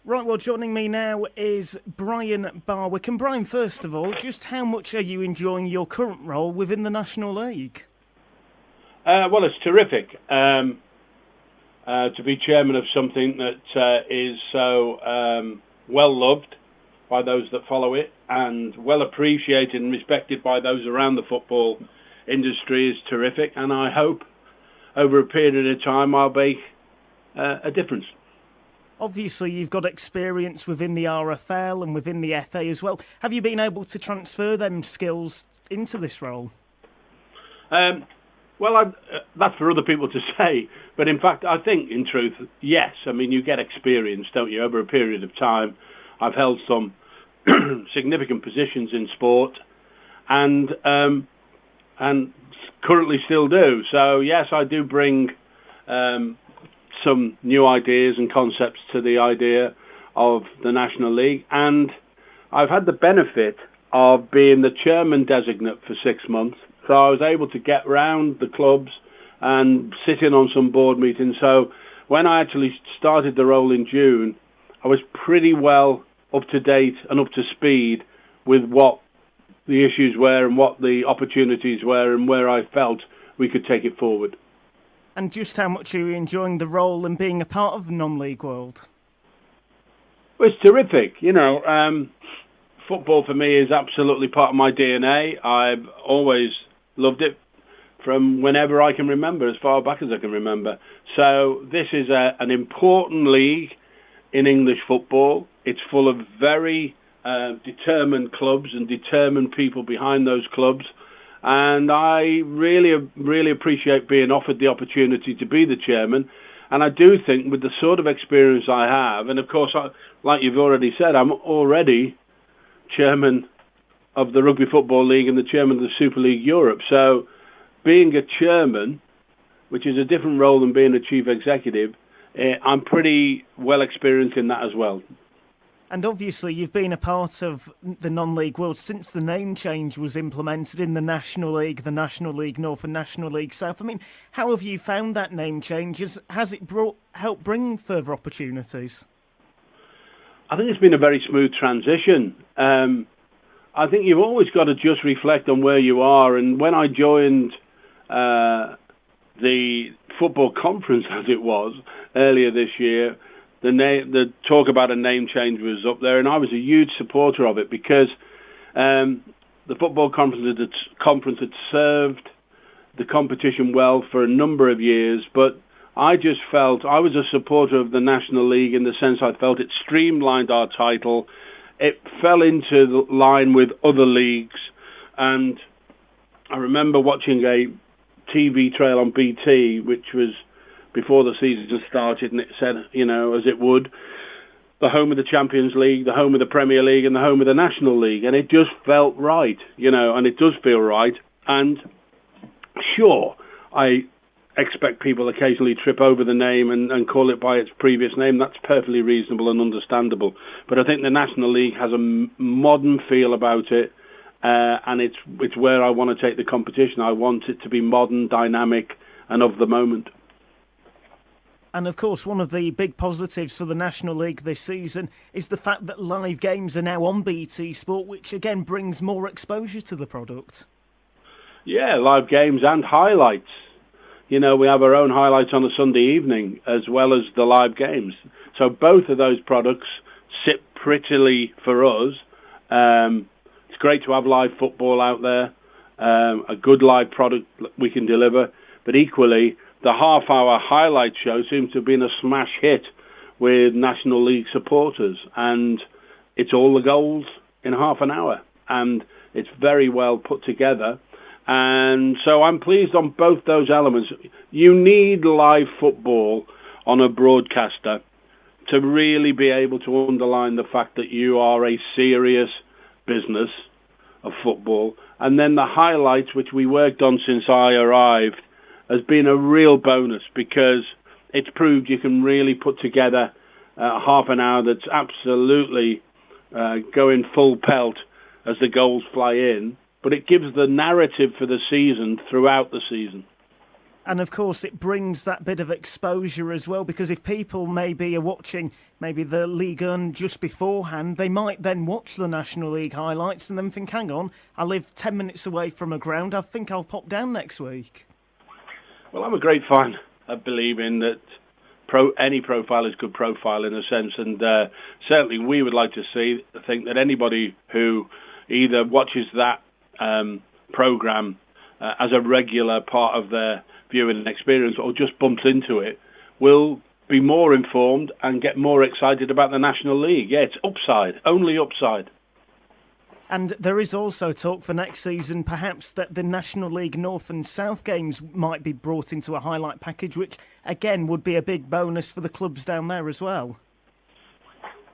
Right, well, joining me now is Brian Barwick. And Brian, first of all, just how much are you enjoying your current role within the National League? Well, it's terrific to be chairman of something that is so well loved by those that follow it and well appreciated and respected by those around the football industry is terrific. And I hope over a period of time I'll make a difference. Obviously, you've got experience within the RFL and within the FA as well. Have you been able to transfer them skills into this role? Well, that's for other people to say. But in fact, I think, in truth, yes. I mean, you get experience, don't you, over a period of time. I've held some significant positions in sport and currently still do. So, yes, I do bring some new ideas and concepts to the idea of the National League. And I've had the benefit of being the chairman designate for 6 months. So I was able to get round the clubs and sit in on some board meetings. So when I actually started the role in June, I was pretty well up to date and up to speed with what the issues were and what the opportunities were and where I felt we could take it forward. And just how much are you enjoying the role and being a part of the non-league world? Well, it's terrific. You know, football for me is absolutely part of my DNA. I've always loved it from whenever I can remember, as far back as I can remember. So this is an important league in English football. It's full of very determined clubs and determined people behind those clubs. And I really appreciate being offered the opportunity to be the chairman. And I do think with the sort of experience I have, and of course, like you've already said, I'm already chairman of the Rugby Football League and the chairman of the Super League Europe. So being a chairman, which is a different role than being a chief executive, I'm pretty well experienced in that as well. And obviously you've been a part of the non-league world since the name change was implemented in the National League, the National League North and National League South. I mean, how have you found that name change? Has it helped bring further opportunities? I think it's been a very smooth transition. I think you've always got to just reflect on where you are. And when I joined the football conference, as it was, earlier this year, the talk about a name change was up there, and I was a huge supporter of it because the football conference had served the competition well for a number of years, but I just felt I was a supporter of the National League in the sense I felt it streamlined our title. It fell into line with other leagues, and I remember watching a TV trail on BT, which was before the season started, and it said, you know, as it would, the home of the Champions League, the home of the Premier League, and the home of the National League. And it just felt right, you know, and it does feel right. And sure, I expect people occasionally trip over the name and call it by its previous name. That's perfectly reasonable and understandable. But I think the National League has a modern feel about it, and it's where I want to take the competition. I want it to be modern, dynamic, and of the moment. And of course, one of the big positives for the National League this season is the fact that live games are now on BT Sport, which again brings more exposure to the product. Yeah, live games and highlights. You know, we have our own highlights on a Sunday evening as well as the live games. So both of those products sit prettily for us. It's great to have live football out there, a good live product we can deliver, but equally, the half-hour highlight show seems to have been a smash hit with National League supporters, and it's all the goals in half an hour, and it's very well put together. And so I'm pleased on both those elements. You need live football on a broadcaster to really be able to underline the fact that you are a serious business of football. And then the highlights, which we worked on since I arrived, has been a real bonus because it's proved you can really put together half an hour that's absolutely going full pelt as the goals fly in, but it gives the narrative for the season throughout the season. And of course, it brings that bit of exposure as well, because if people maybe are watching maybe the Ligue 1 just beforehand, they might then watch the National League highlights and then think, hang on, I live 10 minutes away from a ground, I think I'll pop down next week. Well, I'm a great fan of believing that any profile is good profile in a sense, and certainly we would like to think that anybody who either watches that programme as a regular part of their viewing and experience or just bumps into it will be more informed and get more excited about the National League. Yeah, it's upside, only upside. And there is also talk for next season perhaps that the National League North and South games might be brought into a highlight package, which again would be a big bonus for the clubs down there as well.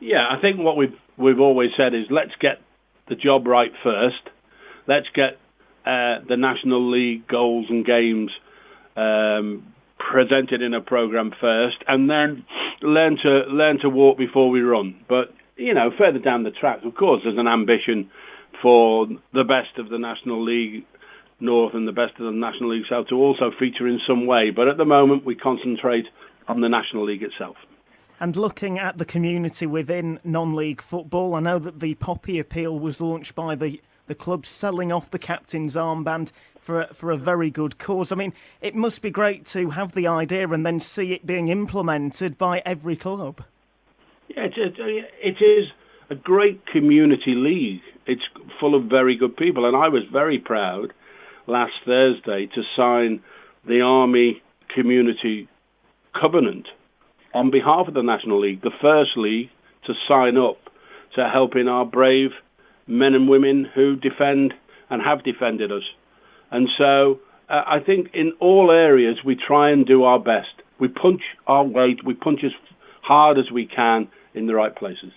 Yeah, I think what we've always said is let's get the job right first. Let's get the National League goals and games presented in a programme first, and then learn to walk before we run. But further down the track, of course, there's an ambition for the best of the National League North and the best of the National League South to also feature in some way. But at the moment, we concentrate on the National League itself. And looking at the community within non-league football, I know that the Poppy Appeal was launched by the club selling off the captain's armband for a very good cause. I mean, it must be great to have the idea and then see it being implemented by every club. Yeah, it is a great community league. It's full of very good people, and I was very proud last Thursday to sign the Army Community Covenant on behalf of the National League, the first league to sign up to helping our brave men and women who defend and have defended us. And so I think in all areas we try and do our best. We punch our weight, we punch as hard as we can in the right places.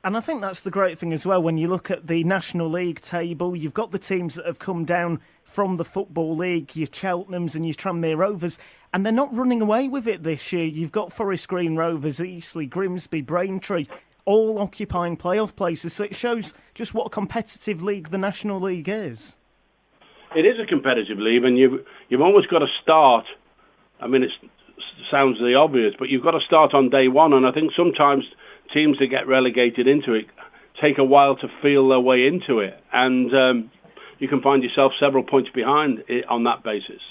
And I think that's the great thing as well. When you look at the National League table, you've got the teams that have come down from the Football League, your Cheltenhams and your Tranmere Rovers, and they're not running away with it this year. You've got Forest Green Rovers, Eastleigh, Grimsby, Braintree, all occupying playoff places. So it shows just what a competitive league the National League is. It is a competitive league, and you've always got to start. I mean, it sounds the obvious, but you've got to start on day one, and I think sometimes teams that get relegated into it take a while to feel their way into it, and you can find yourself several points behind it on that basis.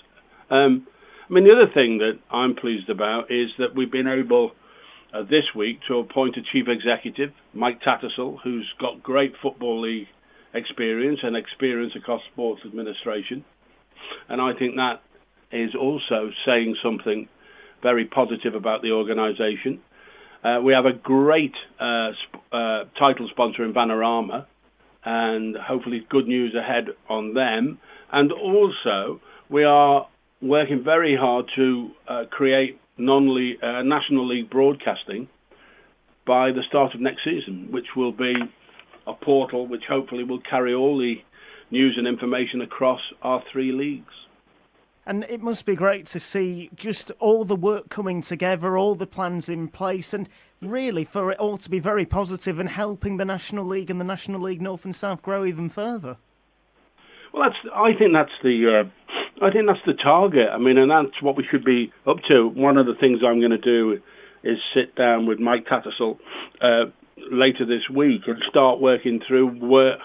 I mean, the other thing that I'm pleased about is that we've been able this week to appoint a chief executive, Mike Tattersall, who's got great Football League experience and experience across sports administration, and I think that is also saying something very positive about the organisation. We have a great title sponsor in Vanarama, and hopefully good news ahead on them. And also, we are working very hard to create National League broadcasting by the start of next season, which will be a portal which hopefully will carry all the news and information across our three leagues. And it must be great to see just all the work coming together, all the plans in place, and really for it all to be very positive and helping the National League and the National League North and South grow even further. Well, I think that's the target. I mean, and that's what we should be up to. One of the things I'm going to do is sit down with Mike Tattersall later this week and start working through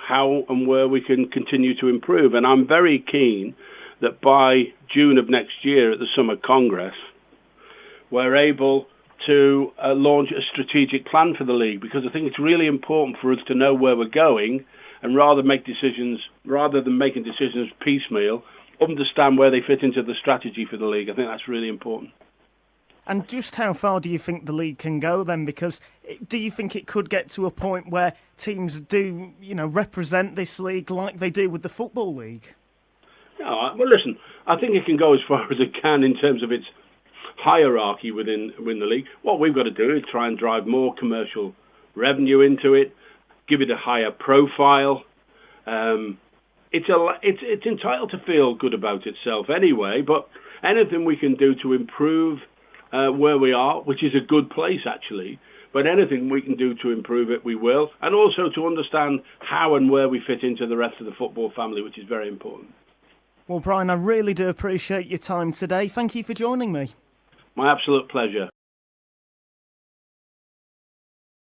how and where we can continue to improve. And I'm very keen that by June of next year at the Summer Congress, we're able to launch a strategic plan for the league, because I think it's really important for us to know where we're going, and rather than making decisions piecemeal, understand where they fit into the strategy for the league. I think that's really important. And just how far do you think the league can go then? Because do you think it could get to a point where teams do, represent this league like they do with the Football League? No, well, listen, I think it can go as far as it can in terms of its hierarchy within the league. What we've got to do is try and drive more commercial revenue into it, give it a higher profile. It's entitled to feel good about itself anyway, but anything we can do to improve where we are, which is a good place actually, but anything we can do to improve it, we will, and also to understand how and where we fit into the rest of the football family, which is very important. Well, Brian, I really do appreciate your time today. Thank you for joining me. My absolute pleasure.